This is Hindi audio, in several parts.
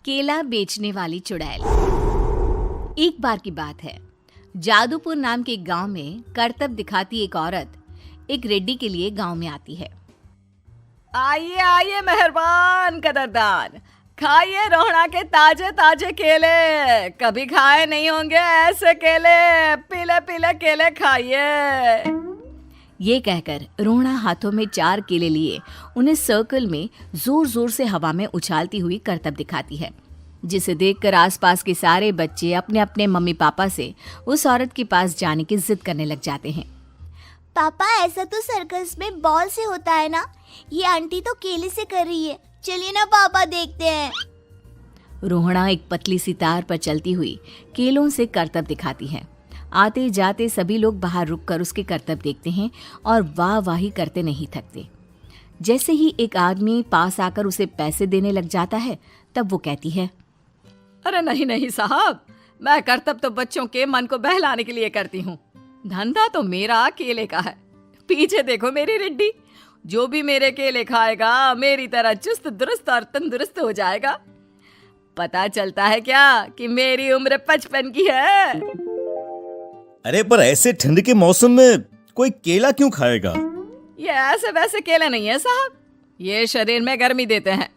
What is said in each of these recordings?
केला बेचने वाली चुड़ैल। एक बार की बात है, जादूपुर नाम के एक गांव में करतब दिखाती एक औरत एक रेड्डी के लिए गांव में आती है। आइए आइए मेहरबान कदरदान, खाइए रोहड़ा के ताजे ताजे केले। कभी खाए नहीं होंगे ऐसे केले, पीले पीले केले खाइए। ये कहकर रोहड़ा हाथों में 4 केले लिए उन्हें सर्कल में जोर जोर से हवा में उछालती हुई करतब दिखाती है, जिसे देखकर आसपास के सारे बच्चे अपने अपने मम्मी पापा से उस औरत के पास जाने की जिद करने लग जाते हैं। पापा, ऐसा तो सर्कस में बॉल से होता है ना, ये आंटी तो केले से कर रही है। चलिए ना पापा, देखते हैं। रोहड़ा एक पतली सी तार पर चलती हुई केलों से करतब दिखाती है। आते जाते सभी लोग बाहर रुककर उसके करतब देखते हैं और वाह वाही करते नहीं थकते। जैसे ही एक आदमी पास आकर उसे पैसे देने लग जाता है, तब वो कहती है, अरे नहीं नहीं साहब, मैं करतब तो बच्चों के मन को बहलाने के लिए करती हूँ। धंधा तो मेरा केले का है। पीछे देखो मेरी रिड्डी, जो भी मेरे केले खाएगा मेरी तरह चुस्त दुरुस्त और तंदुरुस्त हो जाएगा। पता चलता है क्या कि मेरी उम्र 55 की है। अरे पर ऐसे ठंड के मौसम में कोई केला क्यों खाएगा? ये ऐसे वैसे केले नहीं है साहब, ये शरीर में गर्मी देते हैं।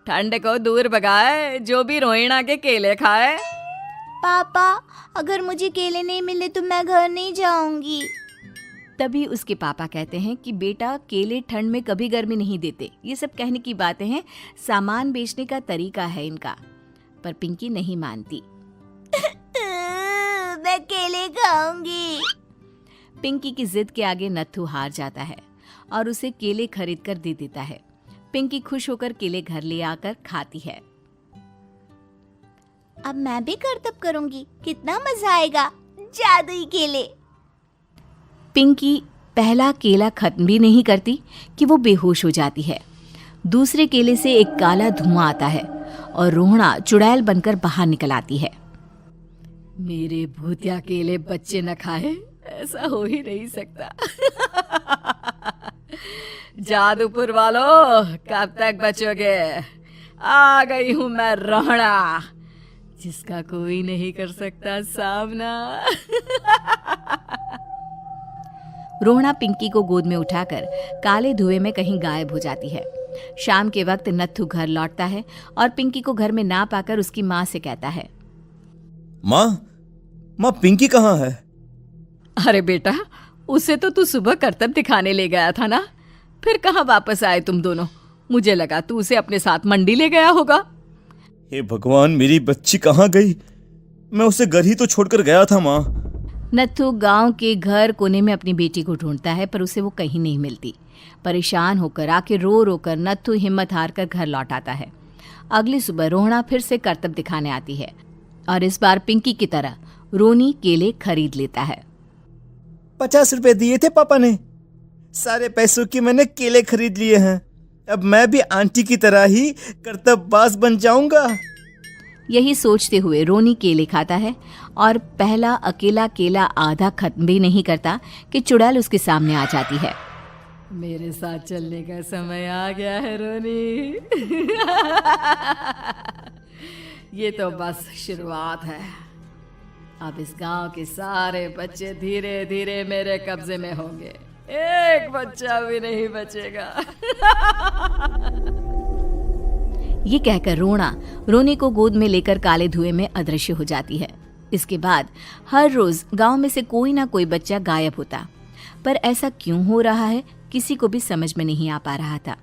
ठंड को दूर भगाए जो भी रोहिणा के केले खाए। पापा, अगर मुझे केले नहीं मिले तो मैं घर नहीं जाऊंगी। तभी उसके पापा कहते हैं कि बेटा, केले ठंड में कभी गर्मी नहीं देते। ये सब कहने की बातें हैं, सामान बेचने का तरीका है इनका। पर पिंकी नहीं मानती। मैं केले खाऊंगी। पिंकी की जिद के आगे नत्थू हार जाता है और उसे केले खरीद कर दे देता है। पिंकी खुश होकर केले घर ले आकर खाती है। अब मैं भी करतब करूंगी, कितना मजा आएगा। जादुई केले। पिंकी पहला केला खत्म भी नहीं करती कि वो बेहोश हो जाती है। दूसरे केले से एक काला धुआं आता है और रोहड़ा चुड़ैल बनकर बाहर निकल आती है। मेरे भूतिया केले बच्चे न खाए, ऐसा हो ही नहीं सकता। जादूपुर वालों, कब तक बचोगे? आ गई हूं मैं रोहड़ा, जिसका कोई नहीं कर सकता सामना। रोहड़ा पिंकी को गोद में उठाकर काले धुएं में कहीं गायब हो जाती है। शाम के वक्त नत्थू घर लौटता है और पिंकी को घर में ना पाकर उसकी माँ से कहता है, माँ पिंकी कहाँ है? अरे बेटा, उसे तो तू सुबह करतब दिखाने ले गया था ना, फिर कहाँ वापस आए तुम दोनों? मुझे लगा तू उसे अपने साथ मंडी ले गया होगा। हे भगवान, मेरी बच्ची कहाँ गई? मैं उसे घर ही तो छोड़कर गया था माँ। नत्थू गांव के घर कोने में अपनी बेटी को ढूंढता है, पर उसे वो कहीं नहीं मिलती। परेशान होकर आखिर रो रो कर नत्थू हिम्मत हार कर घर लौट आता है। अगली सुबह रोहड़ा फिर से करतब दिखाने आती है और इस बार पिंकी की तरह रोनी केले खरीद लेता है। 50 रुपए दिए थे पापा ने, सारे पैसों की मैंने केले खरीद लिए हैं। अब मैं भी आंटी की तरह ही करतबबाज बन जाऊंगा। यही सोचते हुए रोनी केले खाता है और पहला अकेला केला आधा खत्म भी नहीं करता कि चुड़ैल उसके सामने आ जाती है। मेरे साथ चलने का समय आ गया है रोनी। ये तो बस शुरुआत है। अब इस गांव के सारे बच्चे धीरे धीरे मेरे कब्जे में होंगे, एक बच्चा भी नहीं बचेगा। ये कहकर रोनी को गोद में लेकर काले धुएं में अदृश्य हो जाती है। इसके बाद हर रोज गांव में से कोई ना कोई बच्चा गायब होता, पर ऐसा क्यों हो रहा है किसी को भी समझ में नहीं आ पा रहा था।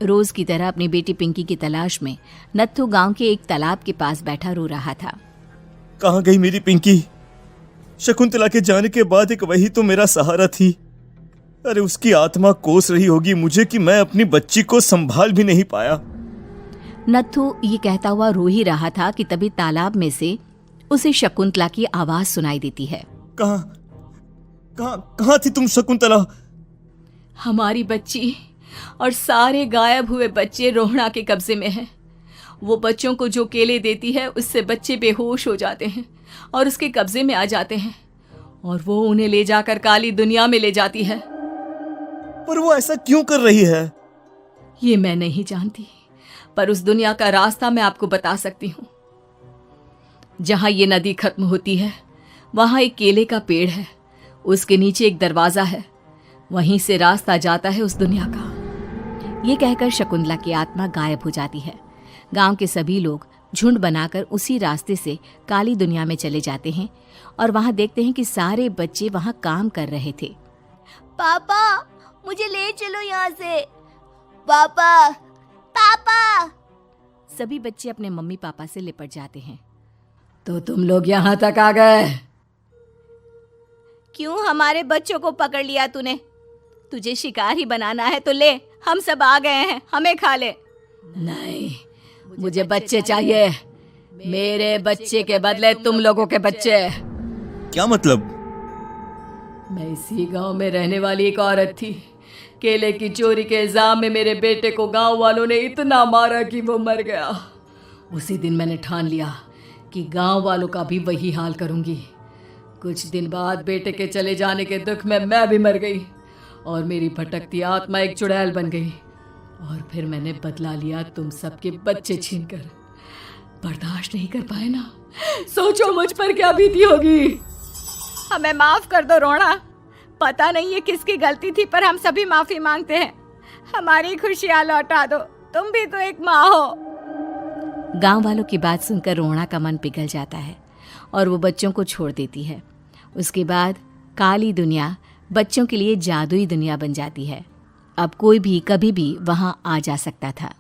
रोज की तरह अपनी बेटी पिंकी की तलाश में नत्थू गांव के एक तालाब के पास बैठा रो रहा था। कहाँ गई मेरी पिंकी? शकुंतला के जाने के बाद एक वही तो मेरा सहारा थी। अरे उसकी आत्मा कोस रही होगी मुझे कि मैं अपनी बच्ची को संभाल भी नहीं पाया। नत्थू ये कहता हुआ रो ही रहा था कि तभी तालाब में से उसे शकुंतला की आवाज सुनाई देती है। कहाँ थी तुम शकुंतला? हमारी बच्ची और सारे गायब हुए बच्चे रोहड़ा के कब्जे में हैं। वो बच्चों को जो केले देती है उससे बच्चे बेहोश हो जाते हैं और उसके कब्जे में आ जाते हैं और वो उन्हें ले जाकर काली दुनिया में ले जाती है। पर वो ऐसा क्यों कर रही है? ये मैं नहीं जानती, पर उस दुनिया का रास्ता मैं आपको बता सकती हूँ। जहां ये नदी खत्म होती है वहां एक केले का पेड़ है, उसके नीचे एक दरवाजा है, वहीं से रास्ता जाता है उस दुनिया का। ये कहकर शकुंतला की आत्मा गायब हो जाती है। गांव के सभी लोग झुंड बनाकर उसी रास्ते से काली दुनिया में चले जाते हैं और वहां देखते हैं कि सारे बच्चे वहां काम कर रहे थे। पापा मुझे ले चलो यहाँ से। पापा पापा। सभी बच्चे अपने मम्मी पापा से लिपट जाते हैं। तो तुम लोग यहाँ तक आ गए? क्यों हमारे बच्चों को पकड़ लिया तूने? तुझे शिकार ही बनाना है तो ले, हम सब आ गए हैं, हमें खा ले। नहीं, मुझे बच्चे चाहिए। मेरे बच्चे के बदले तुम लोगों के बच्चे। क्या मतलब? मैं इसी गांव में रहने वाली एक औरत थी। केले की चोरी के इल्जाम में मेरे बेटे को गांव वालों ने इतना मारा कि वो मर गया। उसी दिन मैंने ठान लिया कि गांव वालों का भी वही हाल करूंगी। कुछ दिन बाद बेटे के चले जाने के दुख में मैं भी मर गई और मेरी भटकती आत्मा एक चुड़ैल बन गई। और फिर मैंने बदला लिया तुम सबके बच्चे छीनकर। बर्दाश्त नहीं कर पाए ना? सोचो मुझ पर क्या बीती होगी। हमें माफ कर दो रोना। पता नहीं ये किसकी गलती थी, पर हम सभी माफी मांगते हैं। हमारी खुशियां लौटा दो, तुम भी तो एक माँ हो। गांव वालों की बात सुनकर रोना का मन पिघल जाता है और वो बच्चों को छोड़ देती है। उसके बाद काली दुनिया बच्चों के लिए जादुई दुनिया बन जाती है। अब कोई भी कभी भी वहां आ जा सकता था।